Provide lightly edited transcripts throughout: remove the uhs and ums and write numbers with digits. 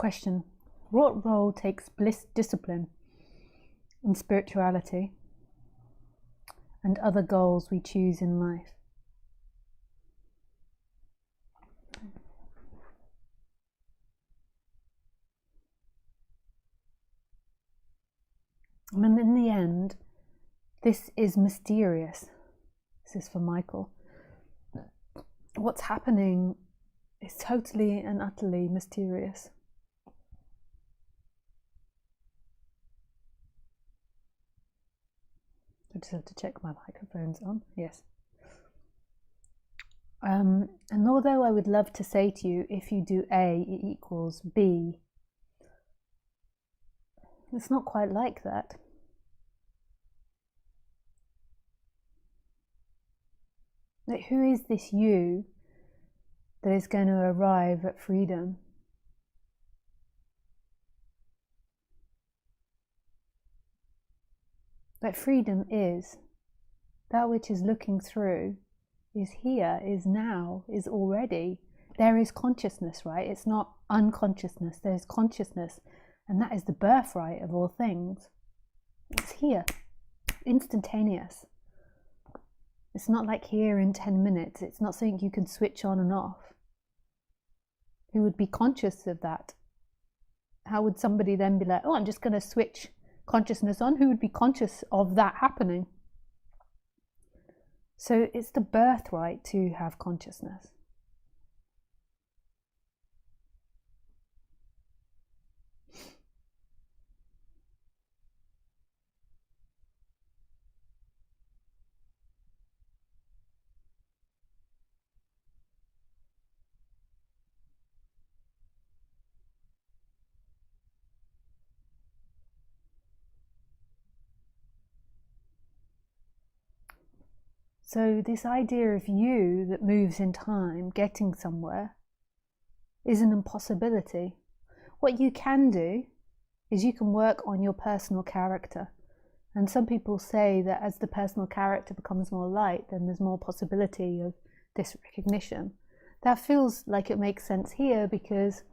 Question: what role takes bliss discipline in spirituality and other goals we choose in life? And in the end, this is mysterious. This is for Michael. What's happening is totally and utterly mysterious. I just have to check my microphone's on. Yes. And although I would love to say to you, if you do A, it equals B, it's not quite like that. Like, who is this you that is going to arrive at freedom? That freedom is that which is looking through, is here, is now, is already. There is consciousness, right? It's not unconsciousness, there's consciousness, and that is the birthright of all things. It's here, instantaneous. It's not like here in 10 minutes. It's not something you can switch on and off. Who would be conscious of that? How would somebody then be like, oh, I'm just going to switch consciousness on? Who would be conscious of that happening? So it's the birthright to have consciousness. So this idea of you that moves in time, getting somewhere, is an impossibility. What you can do is you can work on your personal character. And some people say that as the personal character becomes more light, then there's more possibility of this recognition. That feels like it makes sense here because,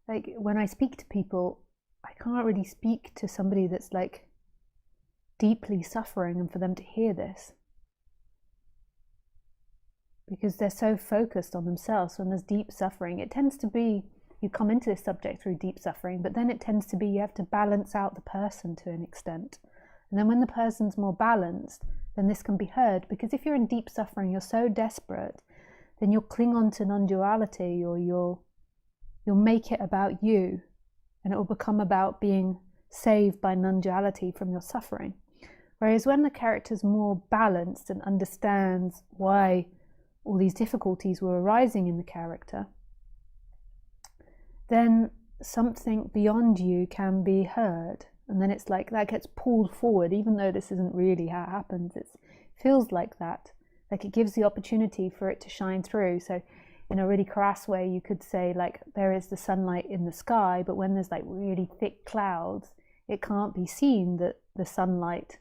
like, when I speak to people, I can't really speak to somebody that's like deeply suffering and for them to hear this, because they're so focused on themselves. When there's deep suffering, it tends to be you come into this subject through deep suffering, but then it tends to be you have to balance out the person to an extent, and then when the person's more balanced, then this can be heard. Because if you're in deep suffering, you're so desperate, then you'll cling on to non-duality, or you'll make it about you, and it will become about being saved by non-duality from your suffering. Whereas when the character's more balanced and understands why all these difficulties were arising in the character, then something beyond you can be heard. And then it's like that gets pulled forward, even though this isn't really how it happens. It feels like that. Like it gives the opportunity for it to shine through. So in a really crass way, you could say, like, there is the sunlight in the sky, but when there's like really thick clouds, it can't be seen that the sunlight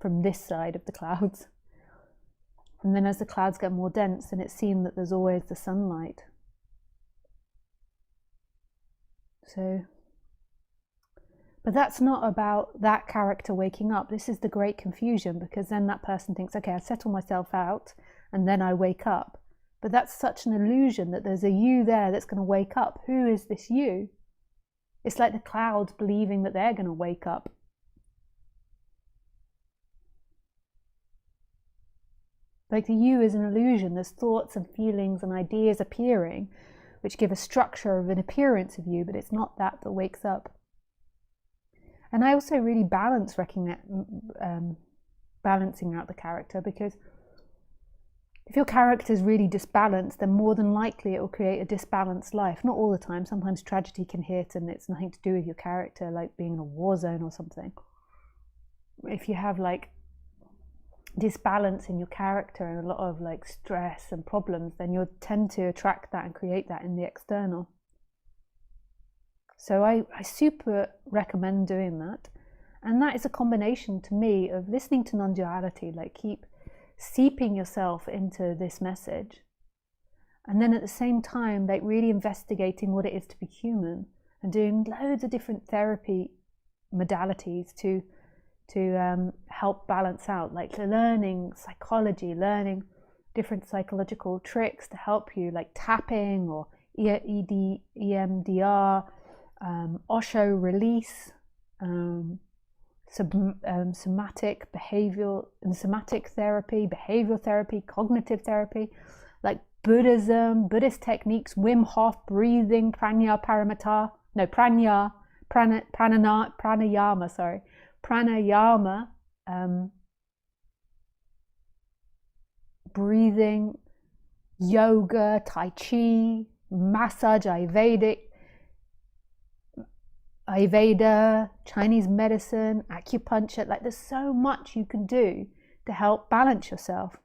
from this side of the clouds. And then as the clouds get more dense, then it's seen that there's always the sunlight. So, but that's not about that character waking up. This is the great confusion, because then that person thinks, okay, I settle myself out and then I wake up. But that's such an illusion that there's a you there that's going to wake up. Who is this you? It's like the clouds believing that they're going to wake up. Like the you is an illusion. There's thoughts and feelings and ideas appearing, which give a structure of an appearance of you, but it's not that that wakes up. And I also really balance balancing out the character, because if your character is really disbalanced, then more than likely it will create a disbalanced life. Not all the time. Sometimes tragedy can hit and it's nothing to do with your character, like being in a war zone or something. If you have like disbalance in your character and a lot of like stress and problems, then you'll tend to attract that and create that in the external. So I super recommend doing that. And that is a combination to me of listening to non-duality, like keep seeping yourself into this message, And then at the same time, like really investigating what it is to be human and doing loads of different therapy modalities to help balance out, like learning psychology, learning different psychological tricks to help you, like tapping or EMDR, Osho release, somatic therapy, cognitive therapy, like Buddhism, Buddhist techniques, Wim Hof breathing, pranayama, breathing, yoga, Tai Chi, massage, Ayurveda, Chinese medicine, acupuncture. Like there's so much you can do to help balance yourself.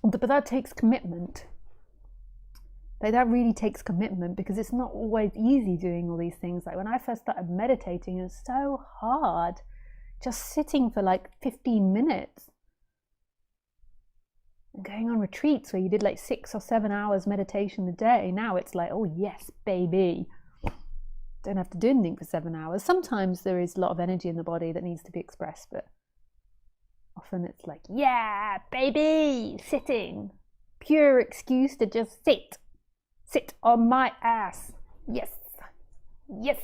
But that takes commitment. Like that really takes commitment, because it's not always easy doing all these things. Like when I first started meditating, it was so hard just sitting for like 15 minutes and going on retreats where you did like 6 or 7 hours meditation a day. Now it's like, oh yes, baby. Don't have to do anything for 7 hours. Sometimes there is a lot of energy in the body that needs to be expressed, but often it's like, yeah, baby, sitting. Pure excuse to just sit. Sit on my ass. Yes. Yes.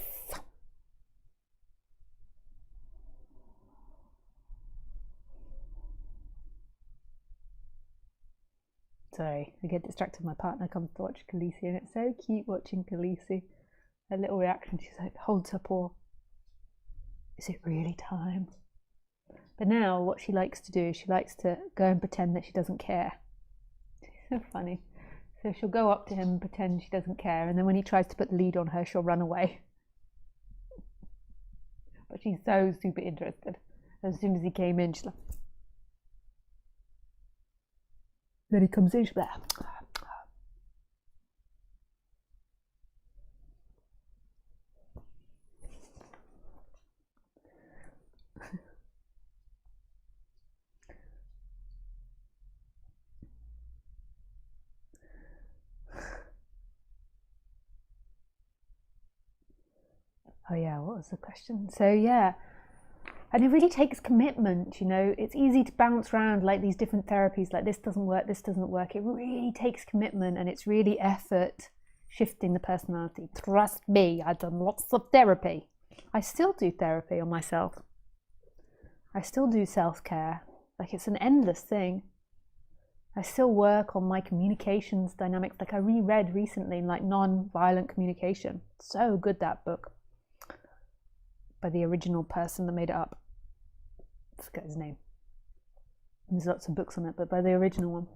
Sorry, I get distracted. My partner comes to watch Khaleesi, and it's so cute watching Khaleesi. Her little reaction, she's like, holds her paw. Is it really time? But now what she likes to do, she likes to go and pretend that she doesn't care. She's so funny. So she'll go up to him and pretend she doesn't care, and then when he tries to put the lead on her, she'll run away. But she's so super interested. As soon as he came in, she's like... Then he comes in, she's like... Oh yeah, what was the question? So yeah, and it really takes commitment, you know. It's easy to bounce around like these different therapies, like this doesn't work, this doesn't work. It really takes commitment, and it's really effort shifting the personality. Trust me, I've done lots of therapy. I still do therapy on myself. I still do self-care. Like it's an endless thing. I still work on my communications dynamics. Like I reread recently, like Non-Violent Communication. So good, that book. By the original person that made it up. I forget his name. There's lots of books on it, but by the original one.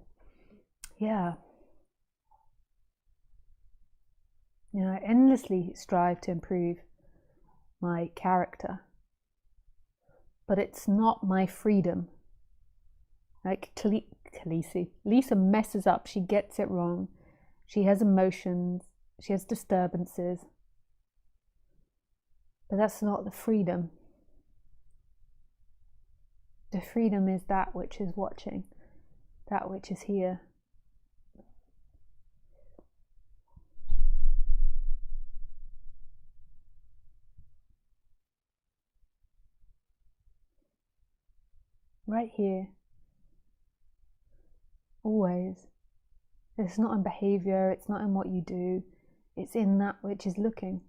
Yeah. You know, I endlessly strive to improve my character, but it's not my freedom. Like Khaleesi. Lisa messes up. She gets it wrong. She has emotions. She has disturbances. But that's not the freedom. The freedom is that which is watching, that which is here. Right here. Always. It's not in behavior, it's not in what you do, it's in that which is looking.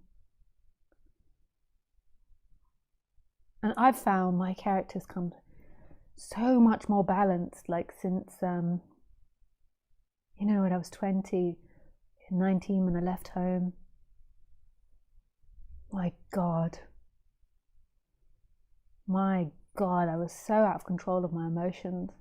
And I've found my characters come so much more balanced, like since, you know, when I was 20, 19 when I left home. My God, I was so out of control of my emotions.